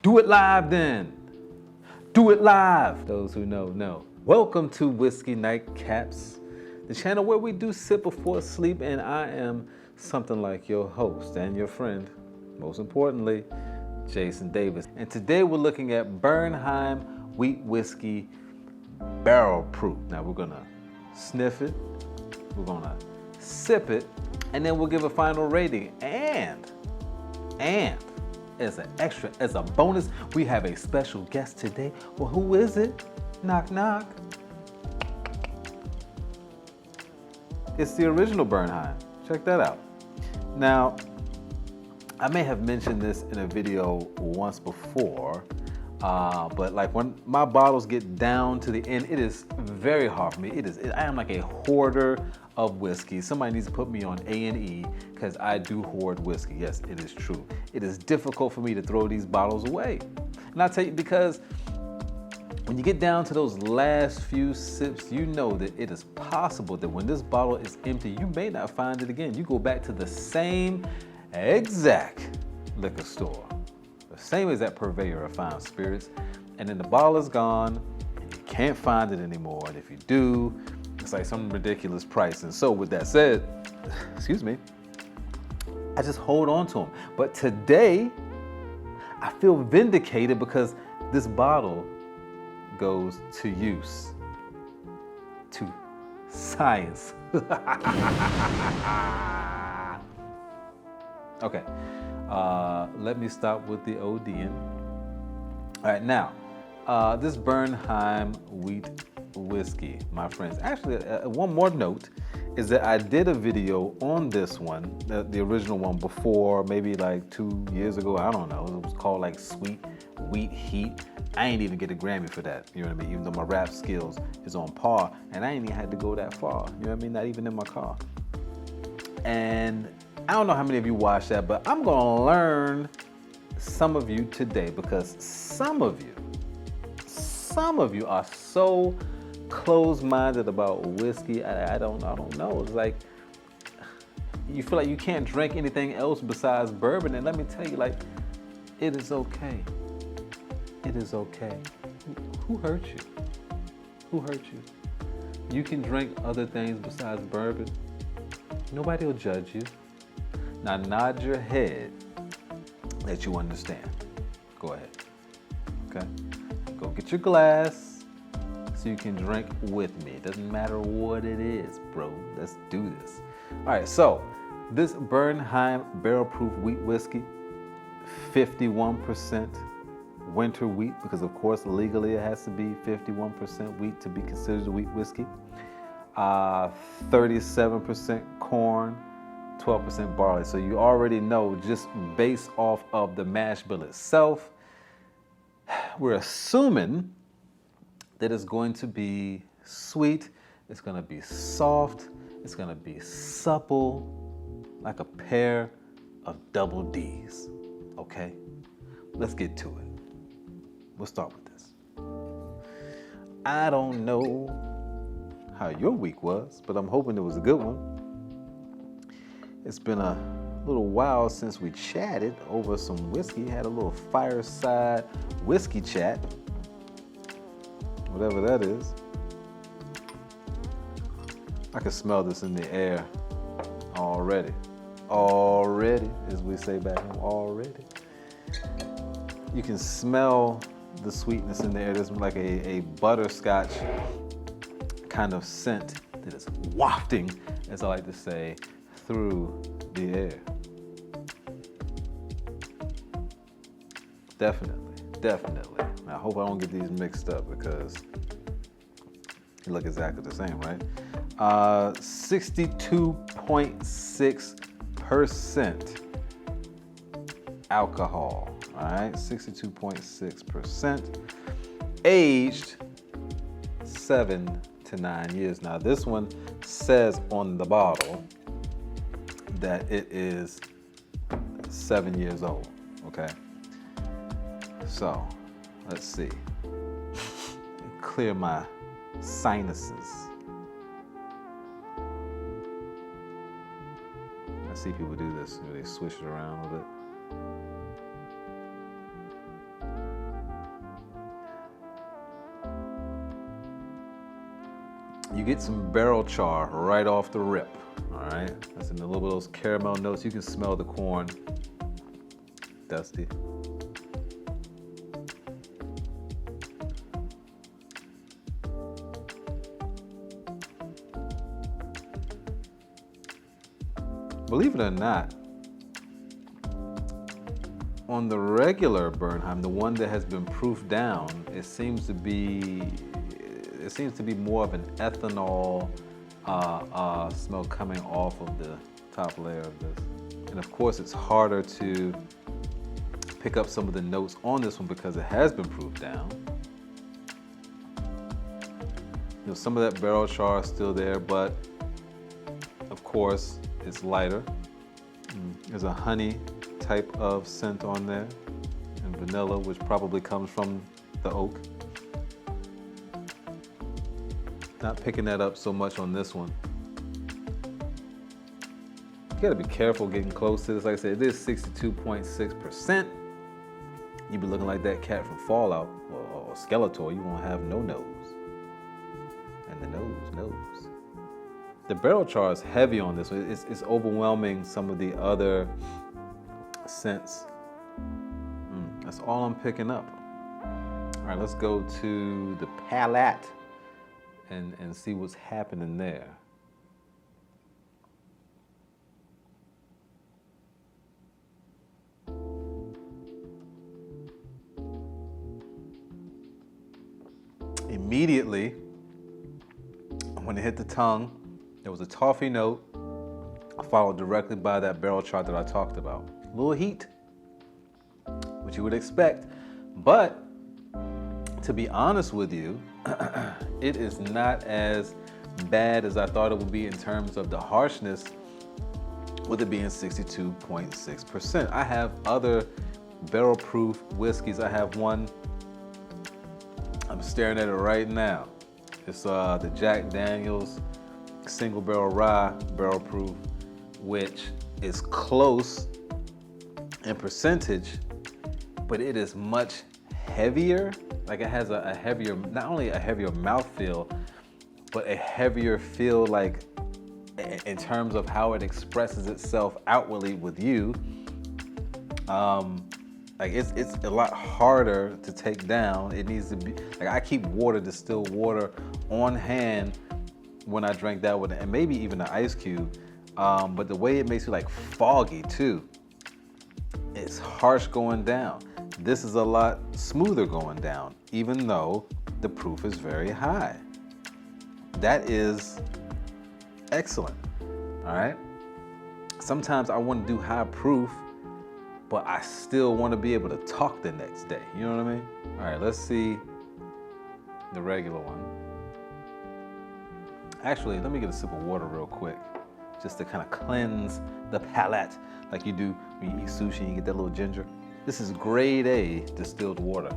Do it live then. Do it live. Those who know, know. Welcome to Whiskey Nightcaps, the channel where we do sip before sleep, and I am something like your host and your friend, most importantly, Jason Davis. And today we're looking at Bernheim Wheat Whiskey Barrel Proof. Now we're gonna sniff it, we're gonna sip it, and then we'll give a final rating. And as an extra, as a bonus, we have a special guest today. Well, who is it? Knock, knock. It's the original Bernheim. Check that out. Now, I may have mentioned this in a video once before, but like when my bottles get down to the end, it is very hard for me. I am like a hoarder of whiskey. Somebody needs to put me on A&E because I do hoard whiskey. Yes, it is true. It is difficult for me to throw these bottles away. And I'll tell you, because when you get down to those last few sips, you know that it is possible that when this bottle is empty, you may not find it again. You go back to the same exact liquor store, the same exact purveyor of fine spirits, and then the bottle is gone and you can't find it anymore. And if you do, it's like some ridiculous price. And so with that said, excuse me, I just hold on to them. But today, I feel vindicated because this bottle goes to use, to science. Okay, let me start with the ODing. All right, now, this Bernheim wheat whiskey, my friends. Actually, one more note is that I did a video on this one, the original one, before, maybe like 2 years ago. I don't know. It was called like Sweet Wheat Heat. I ain't even get a Grammy for that. You know what I mean? Even though my rap skills is on par, and I ain't even had to go that far. You know what I mean? Not even in my car. And I don't know how many of you watched that, but I'm gonna learn some of you today, because some of you are so closed-minded about whiskey. I don't know. It's like you feel like you can't drink anything else besides bourbon. And let me tell you, like, it is okay. It is okay. Who hurt you? Who hurt you? You can drink other things besides bourbon. Nobody will judge you. Now nod your head that you understand. Go ahead. Okay? Go get your glass so you can drink with me. It doesn't matter what it is, bro. Let's do this. All right, so this Bernheim Barrel Proof Wheat Whiskey, 51% winter wheat, because of course legally it has to be 51% wheat to be considered a wheat whiskey. 37% corn, 12% barley. So you already know, just based off of the mash bill itself, we're assuming that it's going to be sweet, it's going to be soft, it's going to be supple, like a pair of double D's. Okay, let's get to it. We'll start with this. I don't know how your week was, but I'm hoping it was a good one. It's been a little while since we chatted over some whiskey, had a little fireside whiskey chat, whatever that is. I can smell this in the air already. Already, as we say back home, already. You can smell the sweetness in the air. There's like a butterscotch kind of scent that is wafting, as I like to say, through the air. Definitely. I hope I don't get these mixed up, because they look exactly the same, right? 62.6% alcohol, all right? 62.6%. Aged 7 to 9 years. Now this one says on the bottle that it is 7 years old, okay? So, let's see. Clear my sinuses. I see people do this, they swish it around a little bit. You get some barrel char right off the rip, all right? That's in a little bit of those caramel notes. You can smell the corn. Dusty. Believe it or not, on the regular Bernheim, the one that has been proofed down, it seems to be more of an ethanol smell coming off of the top layer of this. And of course, it's harder to pick up some of the notes on this one because it has been proofed down. You know, some of that barrel char is still there, but of course, it's lighter. There's a honey type of scent on there, and vanilla, which probably comes from the oak. Not picking that up so much on this one. You gotta be careful getting close to this. Like I said, it is 62.6%. You be looking like that cat from Fallout or Skeletor. You won't have no nose. And the nose. The barrel char is heavy on this one. It's overwhelming some of the other scents. That's all I'm picking up. All right, let's go to the palate and see what's happening there. Immediately, when it hit the tongue, there was a toffee note, followed directly by that barrel char that I talked about. A little heat, which you would expect, but to be honest with you, it is not as bad as I thought it would be in terms of the harshness, with it being 62.6%. I have other barrel-proof whiskeys. I have one, I'm staring at it right now. It's the Jack Daniel's single barrel rye barrel proof, which is close in percentage, but it is much heavier. Like, it has a heavier, not only a heavier mouthfeel, but a heavier feel, like in terms of how it expresses itself outwardly with you. Like it's a lot harder to take down. It needs to be, like, I keep distilled water on hand when I drank that one, and maybe even an ice cube. But the way it makes you like foggy too, it's harsh going down. This is a lot smoother going down, even though the proof is very high. That is excellent, all right? Sometimes I want to do high proof, but I still want to be able to talk the next day. You know what I mean? All right, let's see the regular one. Actually, let me get a sip of water real quick, just to kind of cleanse the palate, like you do when you eat sushi and you get that little ginger. This is grade A distilled water.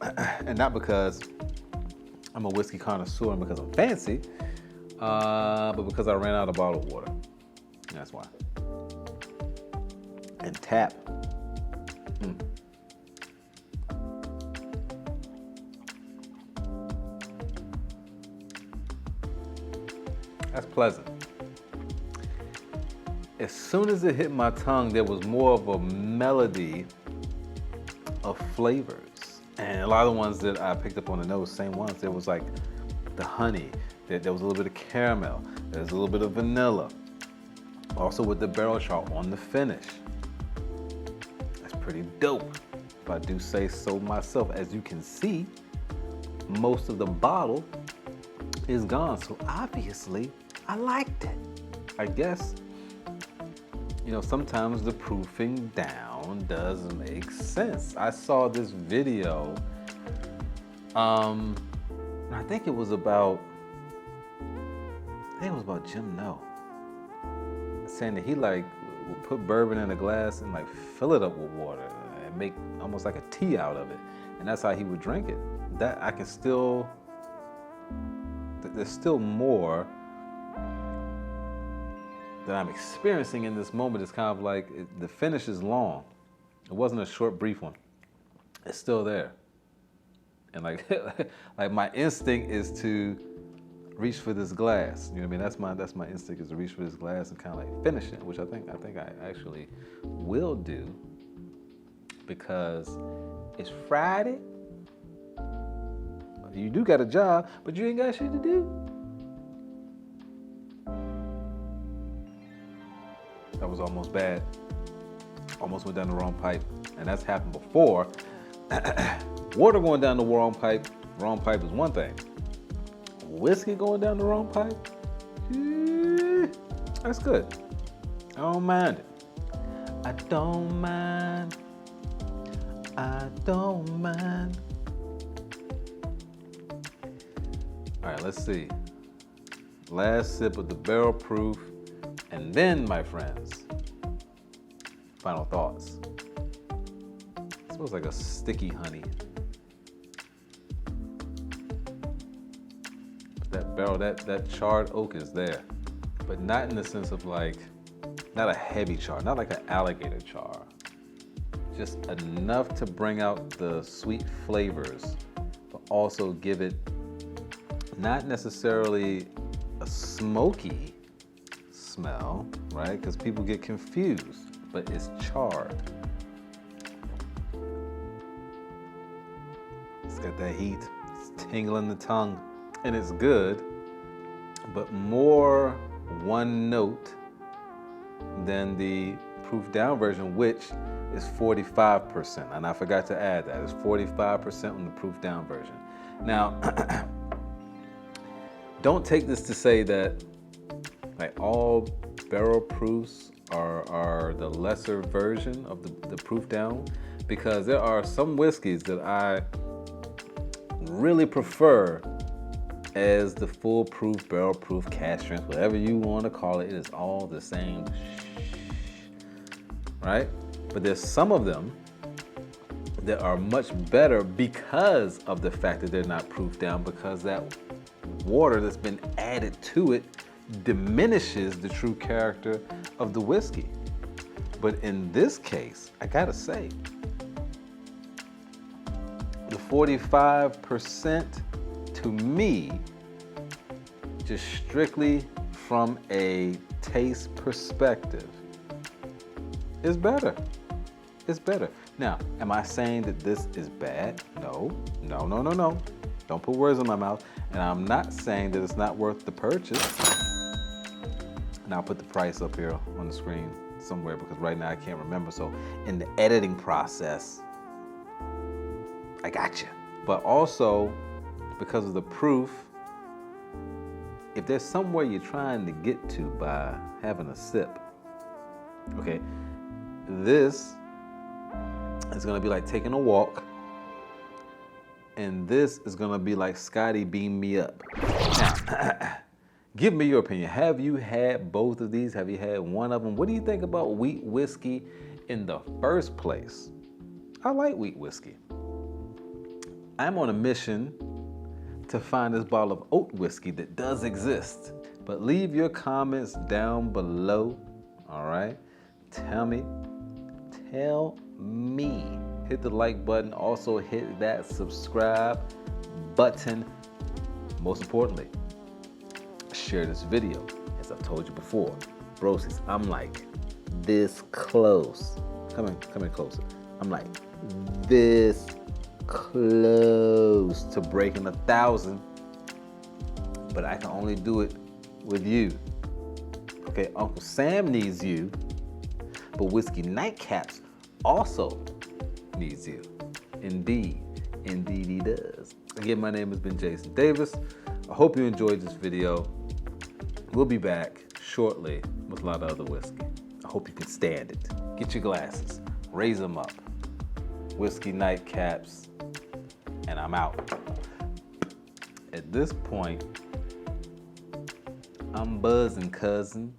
And not because I'm a whiskey connoisseur and because I'm fancy, but because I ran out of bottled water. That's why. And tap. That's pleasant. As soon as it hit my tongue, there was more of a melody of flavors. And a lot of the ones that I picked up on the nose, same ones, there was like the honey, there was a little bit of caramel, there's a little bit of vanilla. Also with the barrel char on the finish. That's pretty dope, if I do say so myself. As you can see, most of the bottle is gone. So obviously, I liked it. I guess, you know, sometimes the proofing down does make sense. I saw this video, I think it was about Jim No, saying that he like would put bourbon in a glass and like fill it up with water and make almost like a tea out of it, and that's how he would drink it. That I can still, there's still more that I'm experiencing in this moment. It's kind of like the finish is long. It wasn't a short, brief one. It's still there. And like, like my instinct is to reach for this glass. You know what I mean? That's my instinct, is to reach for this glass and kind of like finish it, which I think I actually will do, because it's Friday. You do got a job, but you ain't got shit to do. That was almost bad. Almost went down the wrong pipe, and that's happened before. Water going down the wrong pipe is one thing. Whiskey going down the wrong pipe, that's good. I don't mind it. I don't mind. I don't mind. All right, let's see. Last sip of the barrel proof, and then, my friends, final thoughts. It smells like a sticky honey. That barrel, that charred oak is there, but not in the sense of like, not a heavy char, not like an alligator char. Just enough to bring out the sweet flavors, but also give it not necessarily a smoky smell, right? Because people get confused, but it's charred. It's got that heat, it's tingling the tongue, and it's good, but more one note than the proof down version, which is 45%. And I forgot to add that. It's 45% on the proof down version. Now, don't take this to say that like all barrel proofs are the lesser version of the proof down, because there are some whiskeys that I really prefer as the full proof, barrel proof, cask strength, whatever you want to call it. It is all the same, right? But there's some of them that are much better because of the fact that they're not proof down, because that water that's been added to it diminishes the true character of the whiskey. But in this case, I gotta say, the 45% to me, just strictly from a taste perspective, is better. It's better. Now, am I saying that this is bad? No. Don't put words in my mouth. And I'm not saying that it's not worth the purchase. And I'll put the price up here on the screen somewhere, because right now I can't remember. So in the editing process, I got you. But also, because of the proof, if there's somewhere you're trying to get to by having a sip, okay, this is gonna be like taking a walk, and this is gonna be like Scotty beam me up. Now, give me your opinion. Have you had both of these? Have you had one of them? What do you think about wheat whiskey in the first place? I like wheat whiskey. I'm on a mission to find this bottle of oat whiskey that does exist. But leave your comments down below, all right? Tell me. Hit the like button. Also hit that subscribe button. Most importantly, share this video. As I've told you before, brosis, I'm like this close. Come in closer. I'm like this close to breaking 1,000, but I can only do it with you. Okay, Uncle Sam needs you, but Whiskey Nightcaps also needs you. Indeed he does. Again, my name has been Jason Davis. I hope you enjoyed this video. We'll be back shortly with a lot of other whiskey. I hope you can stand it. Get your glasses, raise them up. Whiskey Nightcaps, and I'm out. At this point, I'm buzzing, cousin.